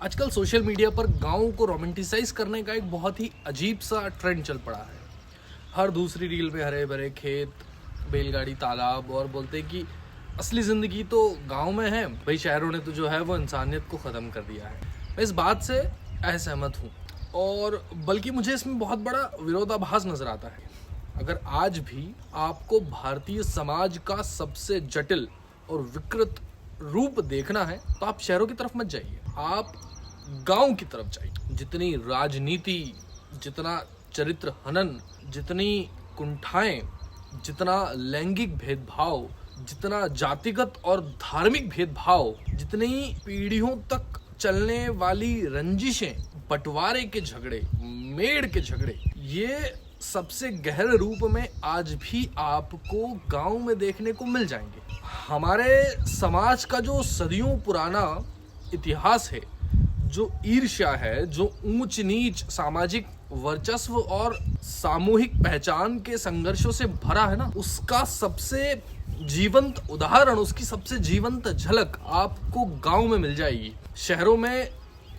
आजकल social media पर गाँव को रोमांटिसाइज करने का एक बहुत ही अजीब सा ट्रेंड चल पड़ा है। हर दूसरी रील में हरे भरे खेत, बैलगाड़ी, तालाब और बोलते हैं कि असली ज़िंदगी तो गांव में है। भाई शहरों ने तो जो है वो इंसानियत को ख़त्म कर दिया है। मैं इस बात से असहमत हूँ और बल्कि मुझे इसमें बहुत बड़ा विरोधाभास नज़र आता है। अगर आज भी आपको भारतीय समाज का सबसे जटिल और विकृत रूप देखना है तो आप शहरों की तरफ मत जाइए, आप गांव की तरफ जाइए। जितनी राजनीति, जितना चरित्र हनन, जितनी कुंठाएं, जितना लैंगिक भेदभाव, जितना जातिगत और धार्मिक भेदभाव, जितनी पीढ़ियों तक चलने वाली रंजिशें, बंटवारे के झगड़े, मेड़ के झगड़े, ये सबसे गहरे रूप में आज भी आपको गांव में देखने को मिल जाएंगे। हमारे समाज का जो सदियों पुराना इतिहास है, जो ईर्ष्या है, जो ऊंच नीच, सामाजिक वर्चस्व और सामूहिक पहचान के संघर्षों से भरा है ना, उसका सबसे जीवंत उदाहरण, उसकी सबसे जीवंत झलक आपको गांव में मिल जाएगी। शहरों में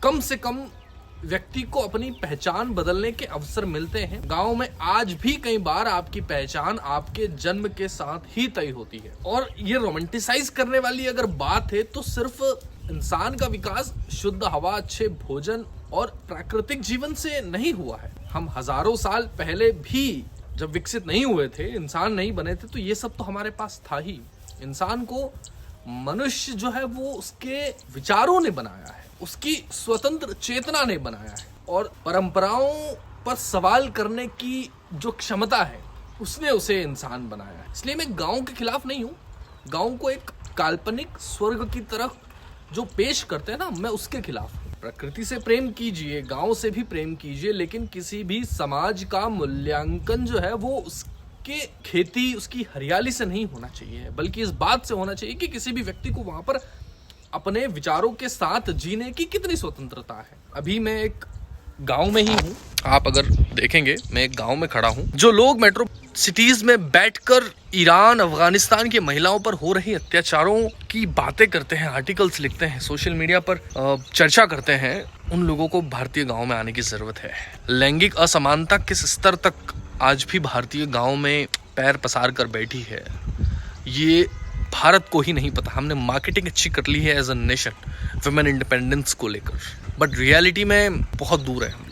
कम से कम व्यक्ति को अपनी पहचान बदलने के अवसर मिलते हैं। गांव में आज भी कई बार आपकी पहचान आपके जन्म के साथ ही तय होती है। और ये रोमांटिसाइज करने वाली अगर बात है तो सिर्फ इंसान का विकास शुद्ध हवा, अच्छे भोजन और प्राकृतिक जीवन से नहीं हुआ है। हम हजारों साल पहले भी जब विकसित नहीं हुए थे, इंसान नहीं बने थे, तो ये सब तो हमारे पास था ही। इंसान को मनुष्य जो है वो उसके विचारों ने बनाया है, उसकी स्वतंत्र चेतना ने बनाया है और परंपराओं पर सवाल करने की जो क्षमता है उसने उसे इंसान बनाया है। इसलिए मैं गांव के खिलाफ नहीं हूँ। गांव को एक काल्पनिक स्वर्ग की तरफ जो पेश करते हैं ना, मैं उसके खिलाफ हूँ। प्रकृति से प्रेम कीजिए, गांव से भी प्रेम कीजिए, लेकिन किसी भी समाज का मूल्यांकन जो है वो उसके खेती, उसकी हरियाली से नहीं होना चाहिए, बल्कि इस बात से होना चाहिए कि किसी भी व्यक्ति को वहां पर अपने विचारों के साथ जीने की कितनी स्वतंत्रता है। अभी मैं एक गांव में ही हूँ। आप अगर देखेंगे, मैं एक गांव में खड़ा हूँ। जो लोग मेट्रो सिटीज में बैठकर ईरान, अफगानिस्तान की महिलाओं पर हो रही अत्याचारों की बातें करते हैं, आर्टिकल्स लिखते हैं, सोशल मीडिया पर चर्चा करते हैं, उन लोगों को भारतीय गांव में आने की जरूरत है। लैंगिक असमानता किस स्तर तक आज भी भारतीय गांव में पैर पसार कर बैठी है, ये भारत को ही नहीं पता। हमने मार्केटिंग अच्छी कर ली है as a nation women independence को लेकर, बट रियलिटी में बहुत दूर है।